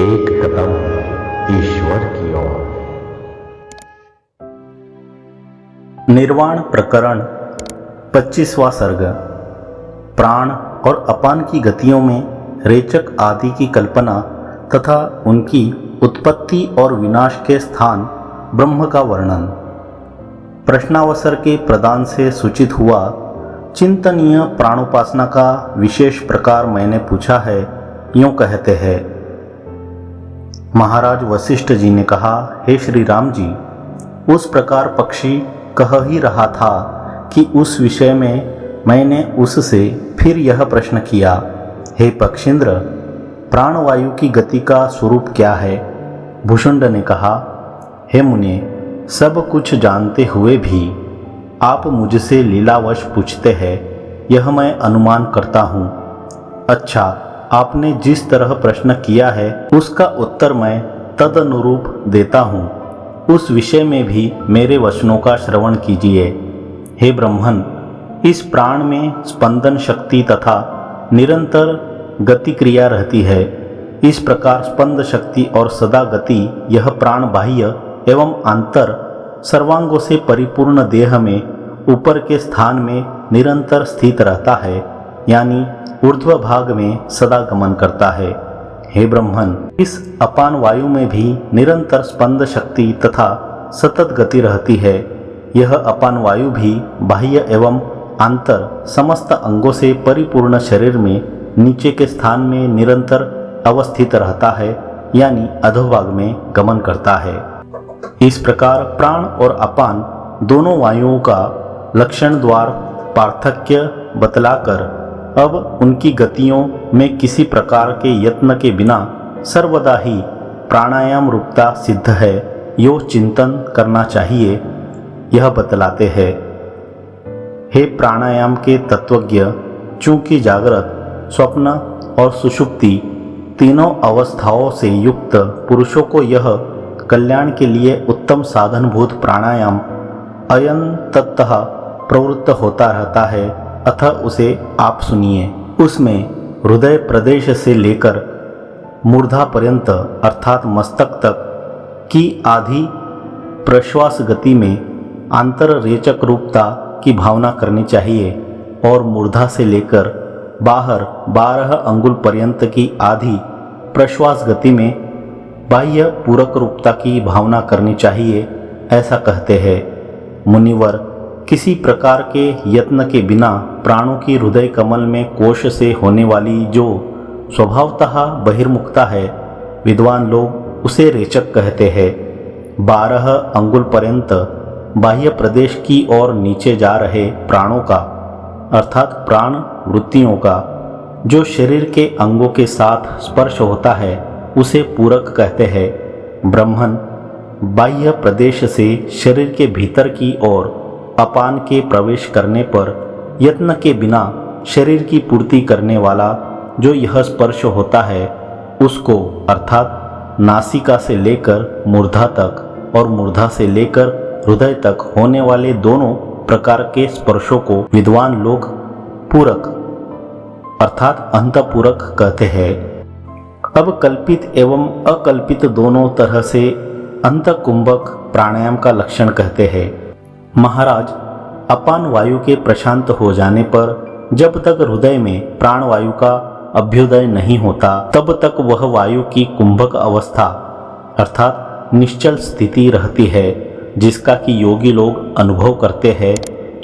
एक कदम ईश्वर की ओर। निर्वाण प्रकरण 25वां सर्ग। प्राण और अपान की गतियों में रेचक आदि की कल्पना तथा उनकी उत्पत्ति और विनाश के स्थान ब्रह्म का वर्णन। प्रश्नावसर के प्रदान से सूचित हुआ चिंतनीय प्राणोपासना का विशेष प्रकार मैंने पूछा है। यूं कहते हैं, महाराज वशिष्ठ जी ने कहा, हे श्री राम जी, उस प्रकार पक्षी कह ही रहा था कि उस विषय में मैंने उससे फिर यह प्रश्न किया, हे पक्षींद्र, प्राणवायु की गति का स्वरूप क्या है? भुषुंड ने कहा, हे मुने, सब कुछ जानते हुए भी आप मुझसे लीलावश पूछते हैं, यह मैं अनुमान करता हूँ। अच्छा, आपने जिस तरह प्रश्न किया है उसका उत्तर मैं तदनुरूप देता हूँ। उस विषय में भी मेरे वचनों का श्रवण कीजिए। हे ब्रह्मन, इस प्राण में स्पंदन शक्ति तथा निरंतर गति क्रिया रहती है। इस प्रकार स्पंद शक्ति और सदा गति यह प्राण बाह्य एवं आंतर सर्वांगों से परिपूर्ण देह में ऊपर के स्थान में निरंतर स्थित रहता है, यानी ऊर्ध्व भाग में सदा गमन करता है। हे ब्रह्मन, इस अपान वायु में भी निरंतर स्पंद शक्ति तथा सतत गति रहती है। यह अपान वायु भी बाह्य एवं आंतर समस्त अंगों से परिपूर्ण शरीर में नीचे के स्थान में निरंतर अवस्थित रहता है, यानी अधोभाग में गमन करता है। इस प्रकार प्राण और अपान दोनों वायुओं का लक्षण द्वार पार्थक्य बतलाकर अब उनकी गतियों में किसी प्रकार के यत्न के बिना सर्वदा ही प्राणायाम रूपता सिद्ध है, यो चिंतन करना चाहिए, यह बतलाते हैं। हे प्राणायाम के तत्वज्ञ, चूंकि जागृत, स्वप्न और सुषुप्ति तीनों अवस्थाओं से युक्त पुरुषों को यह कल्याण के लिए उत्तम साधनभूत प्राणायाम अयंततः प्रवृत्त होता रहता है, अतः उसे आप सुनिए। उसमें हृदय प्रदेश से लेकर मूर्धा पर्यंत अर्थात मस्तक तक की आधी प्रश्वास गति में आंतर रेचक रूपता की भावना करनी चाहिए और मूर्धा से लेकर बाहर 12 अंगुल पर्यंत की आधी प्रश्वास गति में बाह्य पूरक रूपता की भावना करनी चाहिए, ऐसा कहते हैं। मुनिवर, किसी प्रकार के यत्न के बिना प्राणों की हृदय कमल में कोश से होने वाली जो स्वभावतः बहिर्मुखता है, विद्वान लोग उसे रेचक कहते हैं। 12 अंगुल पर्यंत बाह्य प्रदेश की ओर नीचे जा रहे प्राणों का अर्थात प्राण वृत्तियों का जो शरीर के अंगों के साथ स्पर्श होता है, उसे पूरक कहते हैं। ब्रह्मन, बाह्य प्रदेश से शरीर के भीतर की ओर अपान के प्रवेश करने पर यत्न के बिना शरीर की पूर्ति करने वाला जो यह स्पर्श होता है, उसको अर्थात नासिका से लेकर मूर्धा तक और मूर्धा से लेकर हृदय तक होने वाले दोनों प्रकार के स्पर्शों को विद्वान लोग पूरक अर्थात अंतपूरक कहते हैं। अब कल्पित एवं अकल्पित दोनों तरह से अंतकुंभक प्राणायाम का लक्षण कहते हैं। महाराज, अपान वायु के प्रशांत हो जाने पर जब तक हृदय में प्राण वायु का अभ्युदय नहीं होता, तब तक वह वायु की कुंभक अवस्था अर्थात निश्चल स्थिति रहती है, जिसका कि योगी लोग अनुभव करते हैं,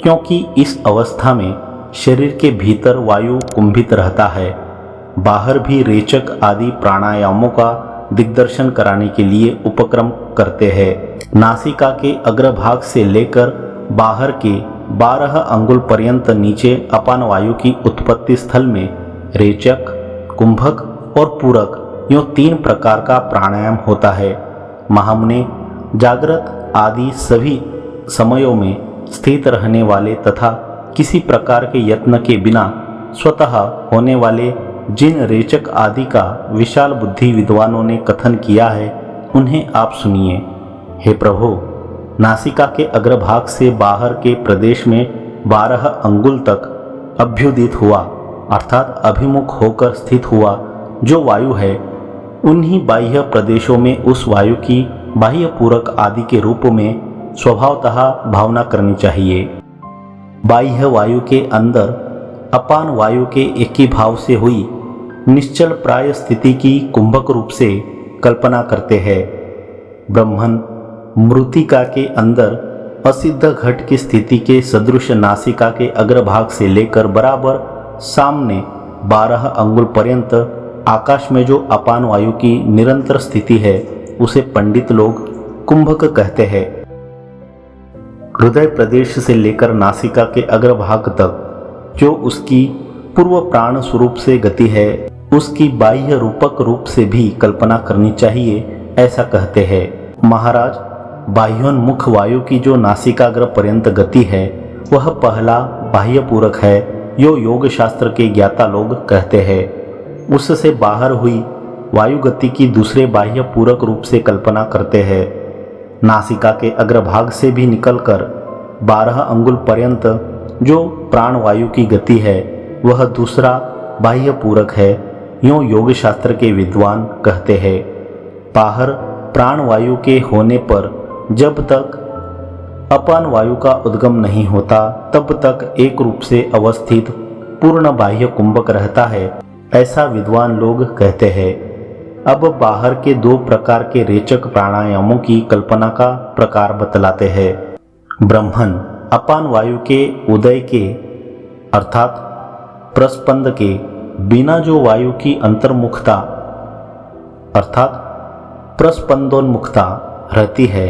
क्योंकि इस अवस्था में शरीर के भीतर वायु कुंभित रहता है। बाहर भी रेचक आदि प्राणायामों का दिग्दर्शन कराने के लिए उपक्रम करते हैं। नासिका के अग्रभाग से लेकर बाहर के 12 अंगुल पर्यंत नीचे अपान वायु की उत्पत्ति स्थल में रेचक, कुंभक और पूरक यूं 3 प्रकार का प्राणायाम होता है। महामुने, जागृत आदि सभी समयों में स्थित रहने वाले तथा किसी प्रकार के यत्न के बिना स्वतः होने वाले जिन रेचक आदि का विशाल बुद्धि विद्वानों ने कथन किया है, उन्हें आप सुनिए। हे प्रभु, नासिका के अग्रभाग से बाहर के प्रदेश में 12 अंगुल तक अभ्युदित हुआ अर्थात अभिमुख होकर स्थित हुआ जो वायु है, उन्हीं बाह्य प्रदेशों में उस वायु की बाह्य पूरक आदि के रूप में स्वभावतः भावना करनी चाहिए। बाह्य वायु के अंदर अपान वायु के एक ही भाव से हुई निश्चल प्राय स्थिति की कुंभक रूप से कल्पना करते हैं। ब्रह्मन मृतिका के अंदर असिद्ध घट की स्थिति के सदृश नासिका के अग्रभाग से लेकर बराबर सामने 12 अंगुल पर्यंत आकाश में जो अपान वायु की निरंतर स्थिति है उसे पंडित लोग कुंभक कहते हैं। हृदय प्रदेश से लेकर नासिका के अग्रभाग तक जो उसकी पूर्व प्राण स्वरूप से गति है उसकी बाह्य रूपक रूप से भी कल्पना करनी चाहिए, ऐसा कहते हैं। महाराज, बाह्योन्मुख वायु की जो नासिकाग्र पर्यंत गति है वह पहला बाह्य पूरक है, यो योग शास्त्र के ज्ञाता लोग कहते हैं। उससे बाहर हुई वायु गति की दूसरे बाह्य पूरक रूप से कल्पना करते हैं। नासिका के अग्रभाग से भी निकलकर 12 अंगुल पर्यंत जो प्राण वायु की गति है वह दूसरा बाह्य पूरक है, यूं योग शास्त्र के विद्वान कहते हैं। बाहर प्राण वायु के होने पर जब तक अपान वायु का उद्गम नहीं होता तब तक एक रूप से अवस्थित पूर्ण बाह्य कुंभक रहता है, ऐसा विद्वान लोग कहते हैं। अब बाहर के 2 प्रकार के रेचक प्राणायामों की कल्पना का प्रकार बतलाते हैं। ब्रह्मन अपान वायु के उदय के अर्थात प्रस्पंद के बिना जो वायु की अंतर्मुखता अर्थात प्रस्पंदोन्मुखता रहती है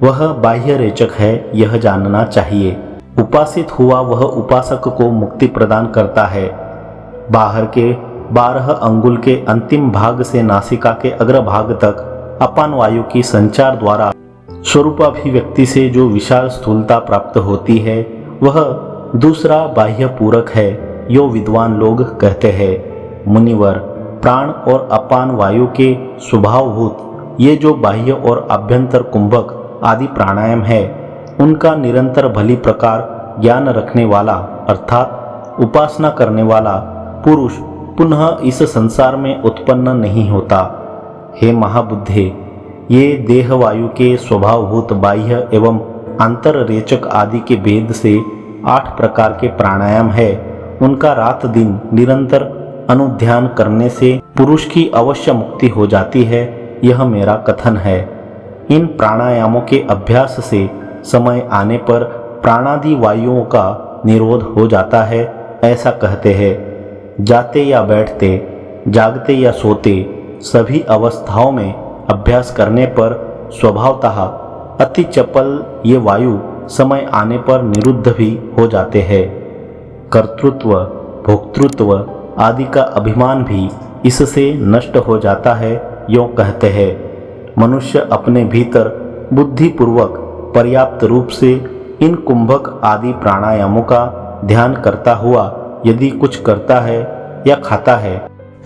वह बाह्य रेचक है, यह जानना चाहिए। उपासित हुआ वह उपासक को मुक्ति प्रदान करता है। बाहर के 12 अंगुल के अंतिम भाग से नासिका के अग्रभाग तक अपान वायु की संचार द्वारा स्वरूपाभिव्यक्ति से जो विशाल स्थूलता प्राप्त होती है वह दूसरा बाह्य पूरक है, यो विद्वान लोग कहते हैं। मुनिवर, प्राण और अपान वायु के स्वभावभूत ये जो बाह्य और आभ्यंतर कुंभक आदि प्राणायाम है उनका निरंतर भली प्रकार ज्ञान रखने वाला अर्थात उपासना करने वाला पुरुष पुनः इस संसार में उत्पन्न नहीं होता। हे महाबुद्धे, ये देह वायु के स्वभावभूत बाह्य एवं आंतर रेचक आदि के भेद से 8 प्रकार के प्राणायाम है, उनका रात दिन निरंतर अनुध्यान करने से पुरुष की अवश्य मुक्ति हो जाती है, यह मेरा कथन है। इन प्राणायामों के अभ्यास से समय आने पर प्राणादि वायुओं का निरोध हो जाता है, ऐसा कहते हैं। जाते या बैठते, जागते या सोते सभी अवस्थाओं में अभ्यास करने पर स्वभावतः अति चपल ये वायु समय आने पर निरुद्ध भी हो जाते हैं। कर्तृत्व, भोक्तृत्व आदि का अभिमान भी इससे नष्ट हो जाता है, यों कहते हैं। मनुष्य अपने भीतर बुद्धिपूर्वक पर्याप्त रूप से इन कुंभक आदि प्राणायामों का ध्यान करता हुआ यदि कुछ करता है या खाता है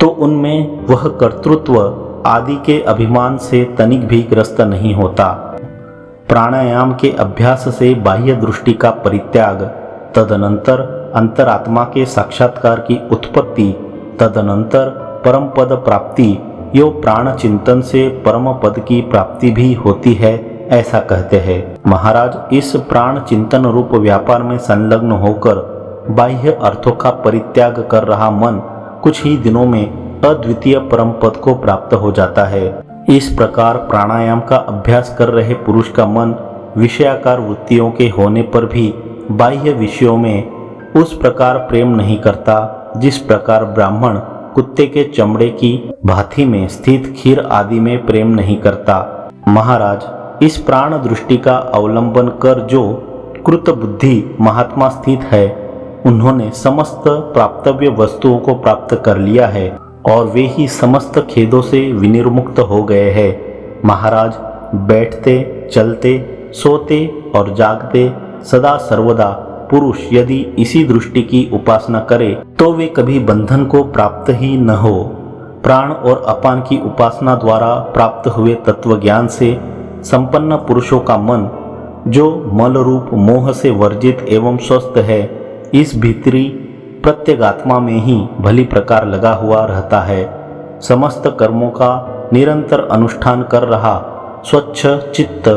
तो उनमें वह कर्तृत्व आदि के अभिमान से तनिक भी ग्रस्त नहीं होता। प्राणायाम के अभ्यास से बाह्य दृष्टि का परित्याग, तदनंतर अंतरात्मा के साक्षात्कार की उत्पत्ति, तदनंतर परम पद प्राप्ति, यो प्राण चिंतन से परम पद की प्राप्ति भी होती है, ऐसा कहते हैं। महाराज, इस प्राण चिंतन रूप व्यापार में संलग्न होकर बाह्य अर्थों का परित्याग कर रहा मन कुछ ही दिनों में अद्वितीय परम पद को प्राप्त हो जाता है। इस प्रकार प्राणायाम का अभ्यास कर रहे पुरुष का मन विषयाकार वृत्तियों के होने पर भी बाह्य विषयों में उस प्रकार प्रेम नहीं करता जिस प्रकार ब्राह्मण कुत्ते के चमड़े की भाथी में स्थित खीर आदि में प्रेम नहीं करता। महाराज, इस प्राण दृष्टि का अवलंबन कर जो कृत बुद्धि महात्मा स्थित है उन्होंने समस्त प्राप्तव्य वस्तुओं को प्राप्त कर लिया है और वे ही समस्त खेदों से विनिर्मुक्त हो गए हैं। महाराज, बैठते, चलते, सोते और जागते सदा सर्वदा पुरुष यदि इसी दृष्टि की उपासना करे तो वे कभी बंधन को प्राप्त ही न हो। प्राण और अपान की उपासना द्वारा प्राप्त हुए तत्व ज्ञान से संपन्न पुरुषों का मन जो मल रूप मोह से वर्जित एवं स्वस्थ है इस भीतरी प्रत्यगात्मा में ही भली प्रकार लगा हुआ रहता है। समस्त कर्मों का निरंतर अनुष्ठान कर रहा स्वच्छ चित्त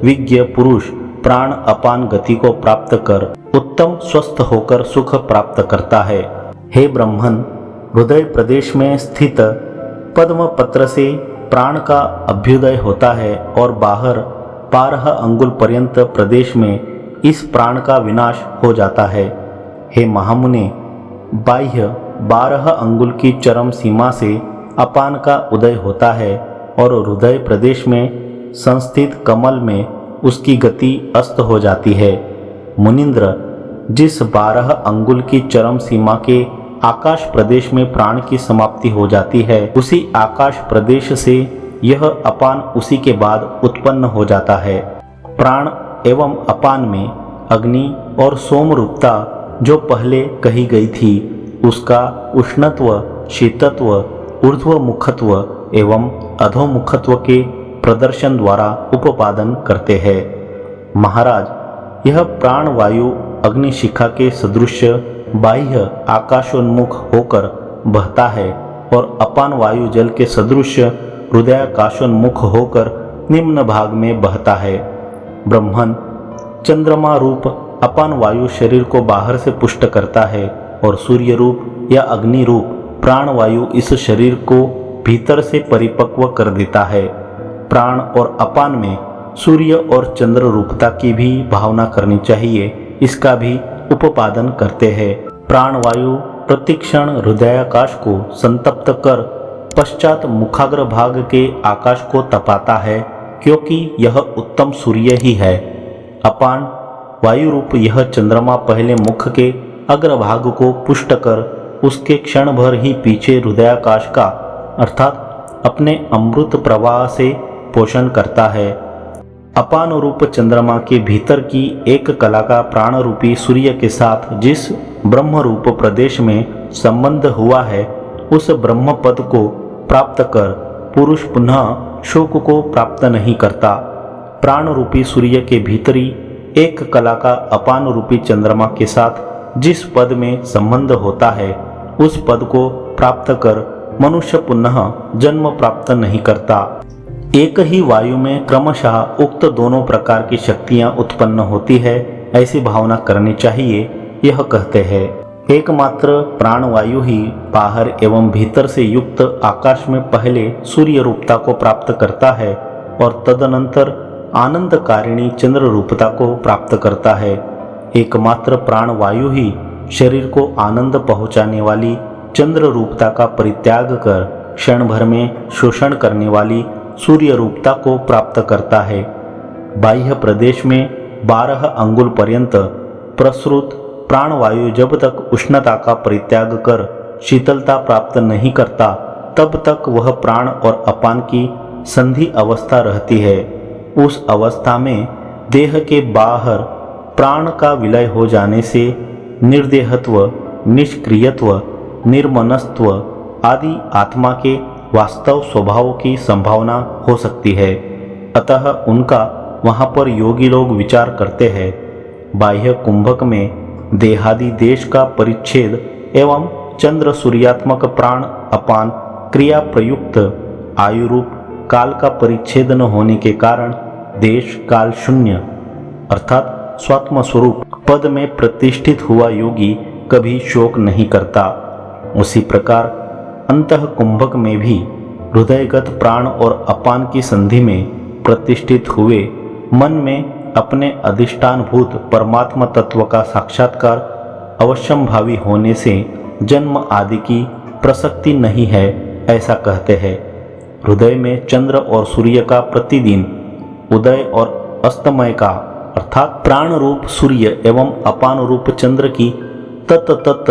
विज्ञ पुरुष प्राण अपान गति को प्राप्त कर उत्तम स्वस्थ होकर सुख प्राप्त करता है। हे ब्रह्मन, हृदय प्रदेश में स्थित पद्म पत्र से प्राण का अभ्युदय होता है और बाहर 12 अंगुल पर्यंत प्रदेश में इस प्राण का विनाश हो जाता है। हे महामुने, बाह्य 12 अंगुल की चरम सीमा से अपान का उदय होता है और हृदय प्रदेश में संस्थित कमल में उसकी गति अस्त हो जाती है। मुनिंद्र, जिस 12 अंगुल की चरम सीमा के आकाश प्रदेश में प्राण की समाप्ति हो जाती है, उसी आकाश प्रदेश से यह अपान उसी के बाद उत्पन्न हो जाता है। प्राण एवं अपान में अग्नि और सोम रूपता जो पहले कही गई थी, उसका उष्णत्व, शीतत्व, ऊर्ध्वमुखत्व एवं अधोमुखत्व के प्रदर्शन द्वारा उपादान करते हैं। महाराज, यह प्राण वायु अग्निशिखा के सदृश बाह्य आकाशोन्मुख होकर बहता है और अपान वायु जल के सदृश हृदयाकाशोन्मुख होकर निम्न भाग में बहता है। ब्रह्मन, चंद्रमा रूप अपान वायु शरीर को बाहर से पुष्ट करता है और सूर्य रूप या अग्नि रूप प्राण वायु इस शरीर को भीतर से परिपक्व कर देता है। प्राण और अपान में सूर्य और चंद्र रूपता की भी भावना करनी चाहिए, इसका भी उपादान करते हैं। प्राण वायु प्रतिक्षण हृदयाकाश को संतप्त कर पश्चात मुखाग्र भाग के आकाश को तपाता है, क्योंकि यह उत्तम सूर्य ही है। अपान वायु रूप यह चंद्रमा पहले मुख के अग्रभाग को पुष्ट कर उसके क्षण भर ही पीछे हृदयाकाश का अर्थात अपने अमृत प्रवाह से पोषण करता है। अपान रूप चंद्रमा के भीतर की एक कला का प्राण रूपी सूर्य के साथ जिस ब्रह्म रूप प्रदेश में संबंध हुआ है, उस ब्रह्म पद को प्राप्त कर पुरुष पुनः शोक को प्राप्त नहीं करता। प्राण रूपी सूर्य के भीतरी एक कला का अपान रूपी चंद्रमा के साथ जिस पद में संबंध होता है, उस पद को प्राप्त कर मनुष्य पुनः जन्म प्राप्त नहीं करता। एक ही वायु में क्रमशः उक्त दोनों प्रकार की शक्तियां उत्पन्न होती है, ऐसी भावना करनी चाहिए। यह कहते हैं, एकमात्र प्राणवायु ही बाहर एवं भीतर से युक्त आकाश में पहले सूर्य रूपता को प्राप्त करता है और तदनंतर आनंदकारिणी चंद्र रूपता को प्राप्त करता है। एकमात्र प्राणवायु ही शरीर को आनंद पहुँचाने वाली चंद्र रूपता का परित्याग कर क्षण भर में शोषण करने वाली सूर्य रूपता को प्राप्त करता है। बाह्य प्रदेश में 12 अंगुल पर्यंत प्रसृत प्राणवायु जब तक उष्णता का परित्याग कर शीतलता प्राप्त नहीं करता, तब तक वह प्राण और अपान की संधि अवस्था रहती है। उस अवस्था में देह के बाहर प्राण का विलय हो जाने से निर्देहत्व, निष्क्रियत्व, निर्मनस्त्व आदि आत्मा के वास्तव स्वभाव की संभावना हो सकती है। अतः उनका वहाँ पर योगी लोग विचार करते हैं। बाह्य कुंभक में देहादि देश का परिच्छेद एवं चंद्र सूर्यात्मक प्राण अपान क्रिया प्रयुक्त आयु रूप काल का परिच्छेद न होने के कारण देश काल शून्य अर्थात स्वात्म स्वरूप पद में प्रतिष्ठित हुआ योगी कभी शोक नहीं करता। उसी प्रकार अंतः कुंभक में भी हृदयगत प्राण और अपान की संधि में प्रतिष्ठित हुए मन में अपने अधिष्ठानभूत परमात्मा तत्व का साक्षात्कार अवश्यंभावी होने से जन्म आदि की प्रसक्ति नहीं है, ऐसा कहते हैं। हृदय में चंद्र और सूर्य का प्रतिदिन उदय और अस्तमय का अर्थात प्राण रूप सूर्य एवं अपान रूप चंद्र की तत्त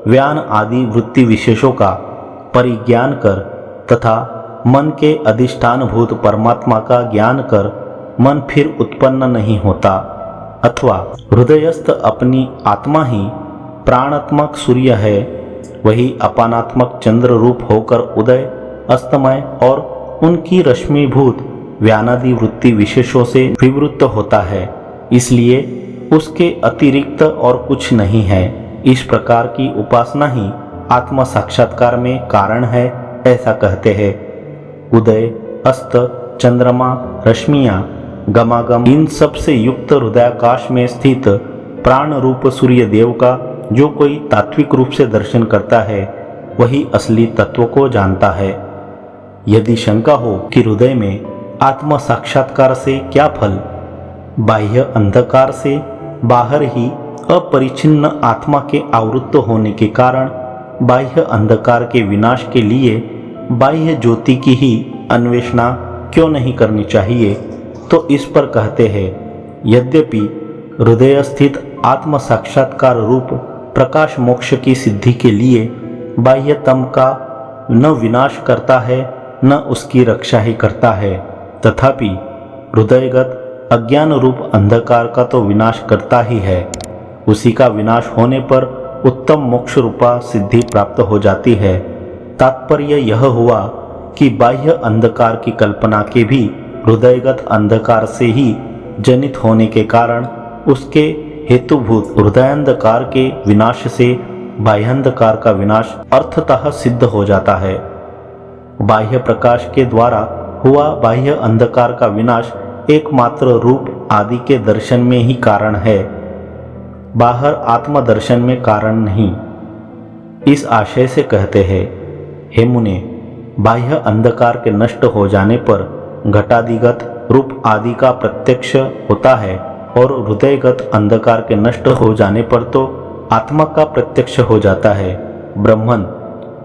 व्यान आदि वृत्ति विशेषों का परिज्ञान कर तथा मन के अधिष्ठानभूत परमात्मा का ज्ञान कर मन फिर उत्पन्न नहीं होता, अथवा हृदयस्थ अपनी आत्मा ही प्राणात्मक सूर्य है, वही अपानात्मक चंद्र रूप होकर उदय अस्तमय और उनकी रश्मिभूत व्यानादि वृत्ति विशेषों से विवृत्त होता है, इसलिए उसके अतिरिक्त और कुछ नहीं है। इस प्रकार की उपासना ही आत्म साक्षात्कार में कारण है, ऐसा कहते हैं। उदय, अस्त, चंद्रमा, रश्मियां, गमागम, इन सब से युक्त हृदयाकाश में स्थित प्राण रूप सूर्य देव का जो कोई तात्विक रूप से दर्शन करता है वही असली तत्व को जानता है। यदि शंका हो कि हृदय में आत्म साक्षात्कार से क्या फल, बाह्य अंधकार से बाहर ही अपरिच्छिन्न आत्मा के आवृत्त होने के कारण बाह्य अंधकार के विनाश के लिए बाह्य ज्योति की ही अन्वेषणा क्यों नहीं करनी चाहिए, तो इस पर कहते हैं, यद्यपि हृदय स्थित आत्म साक्षात्कार रूप प्रकाश मोक्ष की सिद्धि के लिए बाह्य तम का न विनाश करता है न उसकी रक्षा ही करता है, तथापि हृदयगत अज्ञान रूप अंधकार का तो विनाश करता ही है। उसी का विनाश होने पर उत्तम मोक्ष रूपा सिद्धि प्राप्त हो जाती है। तात्पर्य यह हुआ कि बाह्य अंधकार की कल्पना के भी हृदयगत अंधकार से ही जनित होने के कारण उसके हेतुभूत हृदयांधकार के विनाश से बाह्यांधकार का विनाश अर्थतः सिद्ध हो जाता है। बाह्य प्रकाश के द्वारा हुआ बाह्य अंधकार का विनाश एकमात्र रूप आदि के दर्शन में ही कारण है, बाहर आत्मदर्शन में कारण नहीं। इस आशय से कहते हैं, हे मुने, बाह्य अंधकार के नष्ट हो जाने पर घटादिगत रूप आदि का प्रत्यक्ष होता है और हृदयगत अंधकार के नष्ट हो जाने पर तो आत्मा का प्रत्यक्ष हो जाता है। ब्रह्मन,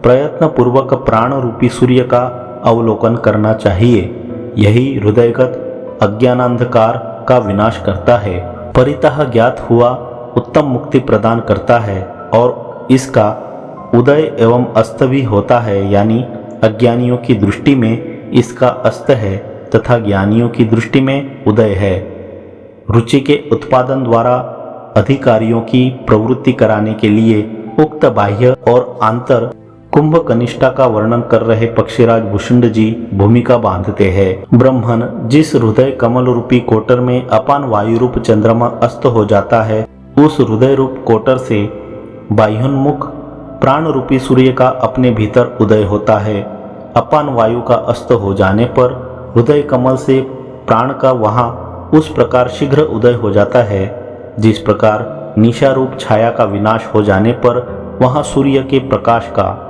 प्रयत्न पूर्वक प्राण रूपी सूर्य का अवलोकन करना चाहिए। यही हृदयगत अज्ञानांधकार का विनाश करता है, परितः ज्ञात हुआ उत्तम मुक्ति प्रदान करता है और इसका उदय एवं अस्त भी होता है, यानी अज्ञानियों की दृष्टि में इसका अस्त है तथा ज्ञानियों की दृष्टि में उदय है। रुचि के उत्पादन द्वारा अधिकारियों की प्रवृत्ति कराने के लिए उक्त बाह्य और आंतर कुंभ कनिष्ठा का वर्णन कर रहे पक्षीराज भूषुंड जी भूमिका बांधते हैं। ब्रह्मन, जिस हृदय कमल रूपी कोटर में अपान वायु रूप चंद्रमा अस्त हो जाता है, उस हृदय रूप कोटर से बाह्योन्मुख प्राण रूपी सूर्य का अपने भीतर उदय होता है। अपान वायु का अस्त हो जाने पर हृदय कमल से प्राण का वहां उस प्रकार शीघ्र उदय हो जाता है जिस प्रकार निशा रूप छाया का विनाश हो जाने पर वहां सूर्य के प्रकाश का,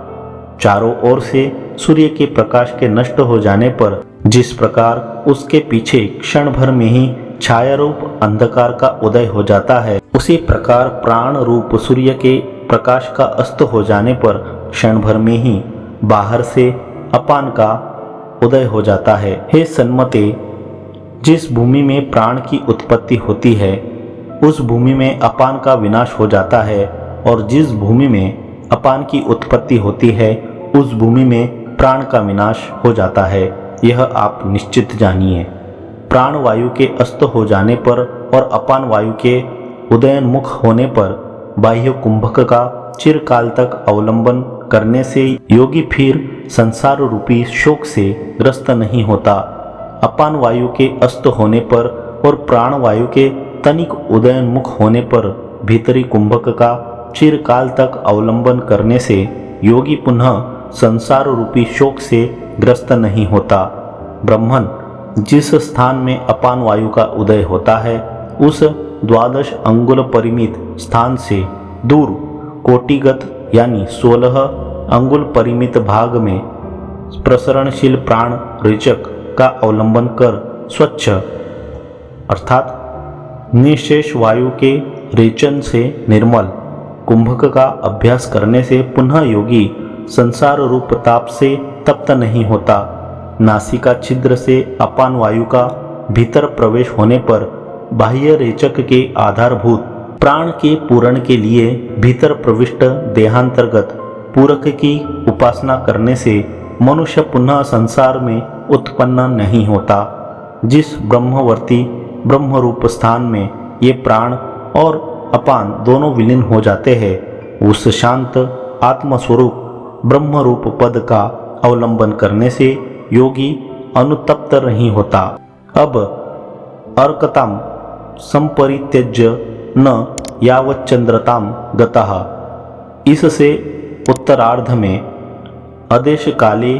चारों ओर से सूर्य के प्रकाश के नष्ट हो जाने पर जिस प्रकार उसके पीछे क्षण भर में ही छाया रूप अंधकार का उदय हो जाता है, उसी प्रकार प्राण रूप सूर्य के प्रकाश का अस्त हो जाने पर क्षण भर में ही बाहर से अपान का उदय हो जाता है। हे सन्मते, जिस भूमि में प्राण की उत्पत्ति होती है उस भूमि में अपान का विनाश हो जाता है, और जिस भूमि में अपान की उत्पत्ति होती है उस भूमि में प्राण का विनाश हो जाता है। यह आप निश्चित जानिए। प्राण वायु के अस्त हो जाने पर और अपान वायु के उदयन्मुख होने पर बाह्य कुंभक का चिरकाल तक अवलंबन करने से योगी फिर संसार रूपी शोक से ग्रस्त नहीं होता। अपान वायु के अस्त होने पर और प्राण वायु के तनिक उदयन्मुख होने पर भीतरी कुंभक का चिरकाल तक अवलंबन करने से योगी पुनः संसार रूपी शोक से ग्रस्त नहीं होता। ब्रह्मन, जिस स्थान में अपान वायु का उदय होता है उस 12 अंगुल परिमित स्थान से दूर कोटिगत यानी 16 अंगुल परिमित भाग में प्रसरणशील प्राण रेचक का अवलंबन कर स्वच्छ अर्थात निशेष वायु के रेचन से निर्मल कुंभक का अभ्यास करने से पुनः योगी संसार रूप ताप से तप्त नहीं होता। नासिका छिद्र से अपान वायु का भीतर प्रवेश होने पर बाह्य रेचक के आधारभूत प्राण के पूरण के लिए भीतर प्रविष्ट देहांतर्गत पूरक की उपासना करने से मनुष्य पुनः संसार में उत्पन्न नहीं होता। जिस ब्रह्मवर्ती ब्रह्मरूप स्थान में ये प्राण और अपान दोनों विलीन हो जाते हैं उस शांत आत्मस्वरूप ब्रह्मरूप पद का अवलंबन करने से योगी अनुतप्त नहीं होता। अब अर्कताम संपरित्यज्य न यावच्चंद्रताम गतः, इससे उत्तरार्ध में आदेश काले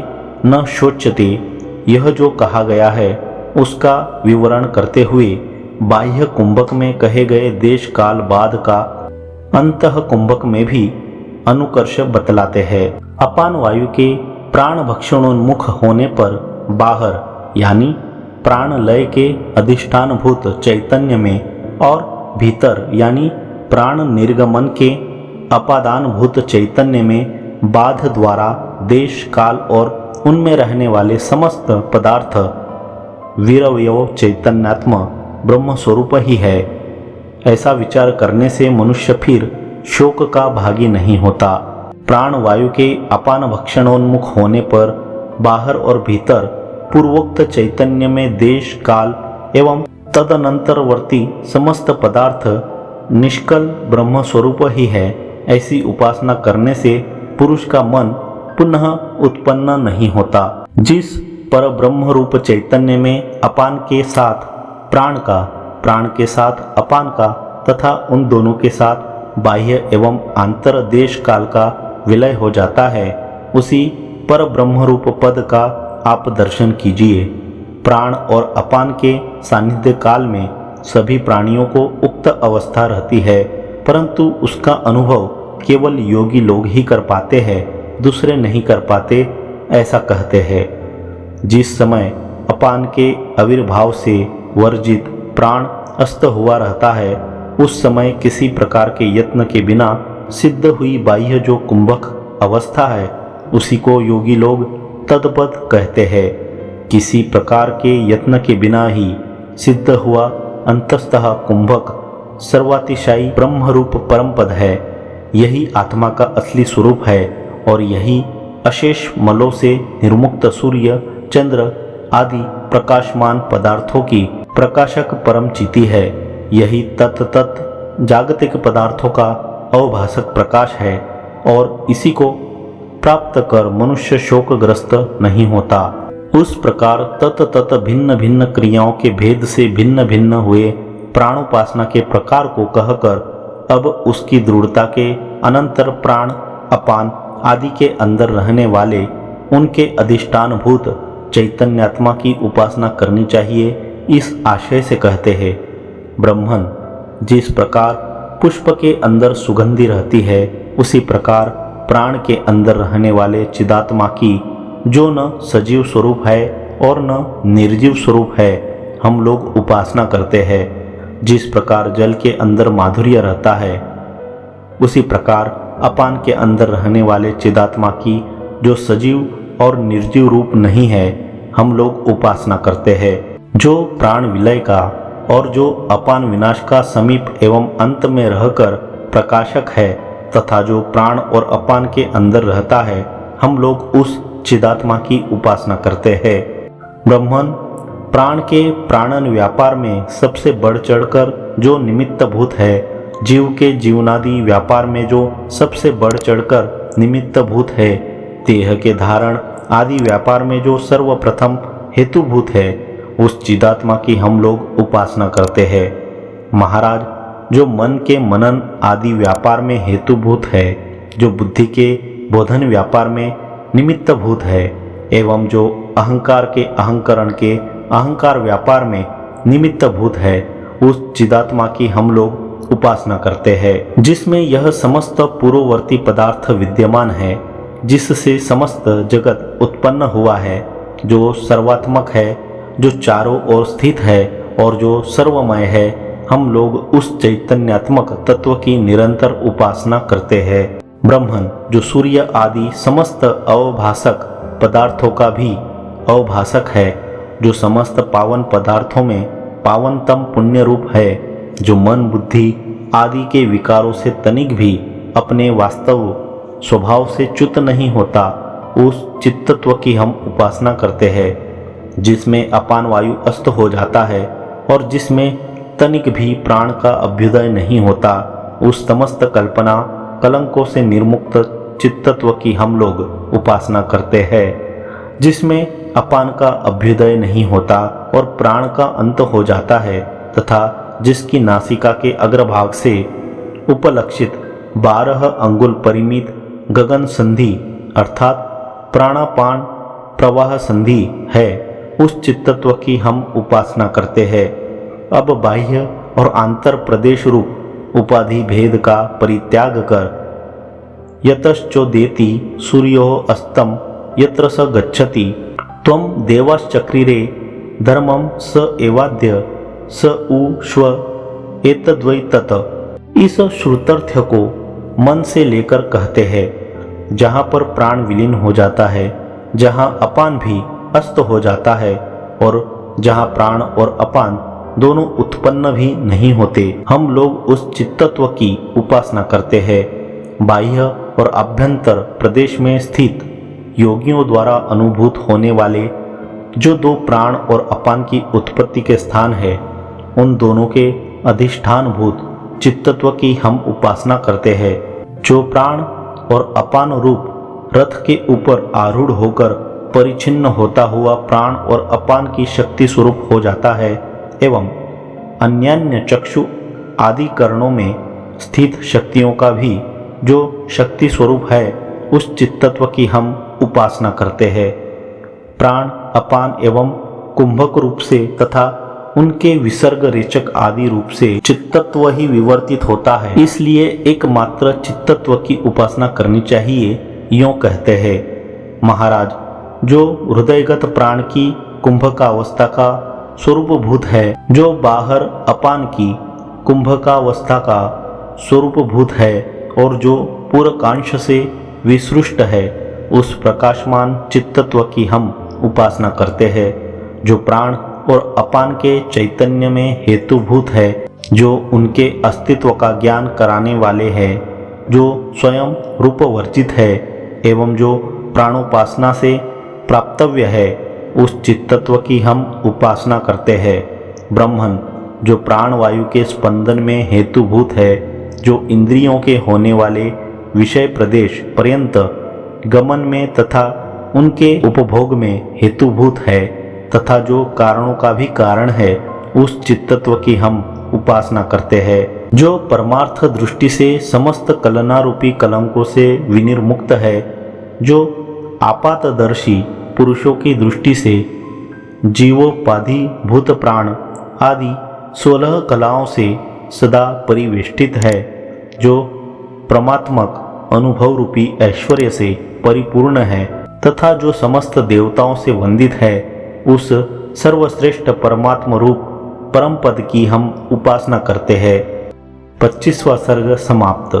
न शोच्यते, यह जो कहा गया है उसका विवरण करते हुए बाह्य कुंभक में कहे गए देश काल बाद का अंतः कुंभक में भी अनुकर्ष बतलाते हैं। अपान वायु के प्राण भक्षणोन्मुख होने पर बाहर यानी प्राण लय के अधिष्ठानभूत चैतन्य में और भीतर यानी प्राण निर्गमन के अपादानभूत चैतन्य में बाध द्वारा देश काल और उनमें रहने वाले समस्त पदार्थ वीरवयो चैतन्यात्म ब्रह्म स्वरूप ही है। ऐसा विचार करने से मनुष्य फिर शोक का भागी नहीं होता। प्राण वायु के अपान भक्षणोन्मुख होने पर बाहर और भीतर पूर्वोक्त चैतन्य में देश काल एवं तदनंतरवर्ती समस्त पदार्थ निष्कल ब्रह्म स्वरूप ही है। ऐसी उपासना करने से पुरुष का मन पुनः उत्पन्न नहीं होता। जिस पर ब्रह्म रूप चैतन्य में अपान के साथ प्राण का, प्राण के साथ अपान का तथा उन दोनों के साथ बाह्य एवं आंतर देश काल का विलय हो जाता है, उसी पर ब्रह्म रूप पद का आप दर्शन कीजिए। प्राण और अपान के सानिध्य काल में सभी प्राणियों को उक्त अवस्था रहती है, परंतु उसका अनुभव केवल योगी लोग ही कर पाते हैं, दूसरे नहीं कर पाते, ऐसा कहते हैं। जिस समय अपान के आविर्भाव से वर्जित प्राण अस्त हुआ रहता है, उस समय किसी प्रकार के यत्न के बिना सिद्ध हुई बाह्य जो कुंभक अवस्था है, उसी को योगी लोग तद्पद कहते हैं। किसी प्रकार के यत्न के बिना ही सिद्ध हुआ अंतस्तः कुंभक सर्वातिशायी ब्रह्मरूप परम पद है। यही आत्मा का असली स्वरूप है और यही अशेष मलों से निर्मुक्त सूर्य, चंद्र आदि प्रकाशमान पदार्थों की प्रकाशक परम चिति है। यही तत् जागतिक पदार्थों का अवभासक प्रकाश है और इसी को प्राप्त कर मनुष्य शोकग्रस्त नहीं होता। उस प्रकार तत् भिन्न भिन्न क्रियाओं के भेद से भिन्न भिन्न हुए प्राणोपासना के प्रकार को कहकर अब उसकी दृढ़ता के अनंतर प्राण, अपान आदि के अंदर रहने वाले उनके अधिष्ठानभूत चैतन्यात्मा की उपासना करनी चाहिए, इस आशय से कहते हैं। ब्रह्मन जिस प्रकार पुष्प के अंदर सुगंधि रहती है, उसी प्रकार प्राण के अंदर रहने वाले चिदात्मा की, जो न सजीव स्वरूप है और न निर्जीव स्वरूप है, हम लोग उपासना करते हैं। जिस प्रकार जल के अंदर माधुर्य रहता है, उसी प्रकार अपान के अंदर रहने वाले चिदात्मा की, जो सजीव और निर्जीव रूप नहीं है, हम लोग उपासना करते हैं। जो प्राण विलय का और जो अपान विनाश का समीप एवं अंत में रहकर प्रकाशक है तथा जो प्राण और अपान के अंदर रहता है, हम लोग उस चिदात्मा की उपासना करते हैं। ब्रह्मन प्राण के प्राणन व्यापार में सबसे बढ़ चढ़कर जो निमित्त भूत है, जीव के जीवनादि व्यापार में जो सबसे बढ़ चढ़कर निमित्त भूत है, देह के धारण आदि व्यापार में जो सर्वप्रथम हेतुभूत है, उस चिदात्मा की हम लोग उपासना करते हैं। महाराज, जो मन के मनन आदि व्यापार में हेतुभूत है, जो बुद्धि के बोधन व्यापार में निमित्त भूत है एवं जो अहंकार के अहंकरण के अहंकार व्यापार में निमित्त भूत है, उस चिदात्मा की हम लोग उपासना करते हैं। जिसमें यह समस्त पूर्ववर्ती पदार्थ विद्यमान है, जिससे समस्त जगत उत्पन्न हुआ है, जो सर्वात्मक है, जो चारों ओर स्थित है और जो सर्वमय है, हम लोग उस चैतन्यात्मक तत्व की निरंतर उपासना करते हैं। ब्रह्मन जो सूर्य आदि समस्त अवभासक पदार्थों का भी अवभासक है, जो समस्त पावन पदार्थों में पावनतम पुण्य रूप है, जो मन बुद्धि आदि के विकारों से तनिक भी अपने वास्तव स्वभाव से च्युत नहीं होता, उस चित्तत्व की हम उपासना करते हैं। जिसमें अपान वायु अस्त हो जाता है और जिसमें तनिक भी प्राण का अभ्युदय नहीं होता, उस समस्त कल्पना कलंकों से निर्मुक्त चित्तत्व की हम लोग उपासना करते हैं। जिसमें अपान का अभ्युदय नहीं होता और प्राण का अंत हो जाता है तथा जिसकी नासिका के अग्रभाग से उपलक्षित 12 अंगुल परिमित गगन संधि अर्थात प्राणापान प्रवाह संधि है, उस चित्तत्व की हम उपासना करते हैं। अब बाह्य और आंतर प्रदेश रूप उपाधि भेद का परित्याग कर यतश्चोदेति सूर्यो अस्तम यत्र स गच्छति त्वं देवाश्चक्रिरे धर्मम स एवाद्य स उ श्व एतद्वै तत्। इस श्रुतर्थ्य को मन से लेकर कहते हैं। जहाँ पर प्राण विलीन हो जाता है, जहाँ अपान भी अस्त हो जाता है और जहाँ प्राण और अपान दोनों उत्पन्न भी नहीं होते, हम लोग उस चित्तत्व की उपासना करते हैं। बाह्य और आभ्यंतर प्रदेश में स्थित योगियों द्वारा अनुभूत होने वाले जो दो प्राण और अपान की उत्पत्ति के स्थान है, उन दोनों के अधिष्ठानभूत चित्तत्व की हम उपासना करते हैं। जो प्राण और अपान रूप रथ के ऊपर आरूढ़ होकर परिचिन्न होता हुआ प्राण और अपान की शक्ति स्वरूप हो जाता है एवं अन्यान्य चक्षु आदि करणों में स्थित शक्तियों का भी जो शक्ति स्वरूप है, उस चित्तत्व की हम उपासना करते हैं। प्राण अपान एवं कुंभक रूप से तथा उनके विसर्ग रेचक आदि रूप से चित्तत्व ही विवर्तित होता है, इसलिए एकमात्र चित्तत्व की उपासना करनी चाहिए। यों कहते हैं महाराज, जो हृदयगत प्राण की कुंभकावस्था का स्वरूपभूत है, जो बाहर अपान की कुंभकावस्था का स्वरूपभूत है और जो पूरकांश से विसृष्ट है, उस प्रकाशमान चित्तत्व की हम उपासना करते हैं। जो प्राण और अपान के चैतन्य में हेतुभूत है, जो उनके अस्तित्व का ज्ञान कराने वाले हैं, जो स्वयं रूपवर्जित है एवं जो प्राणोपासना से प्राप्तव्य है, उस चित्तत्व की हम उपासना करते हैं। ब्रह्मन, जो प्राणवायु के स्पंदन में हेतुभूत है, जो इंद्रियों के होने वाले विषय प्रदेश पर्यंत गमन में तथा उनके उपभोग में हेतुभूत है तथा जो कारणों का भी कारण है, उस चित्तत्व की हम उपासना करते हैं। जो परमार्थ दृष्टि से समस्त कलनारूपी कलंकों से विनिर्मुक्त है, जो आपातदर्शी पुरुषों की दृष्टि से जीवोपाधि भूत प्राण आदि 16 कलाओं से सदा परिवेष्टित है, जो परमात्मक अनुभव रूपी ऐश्वर्य से परिपूर्ण है तथा जो समस्त देवताओं से वंदित है, उस सर्वश्रेष्ठ परमात्म रूप परम पद की हम उपासना करते हैं। 25वां सर्ग समाप्त।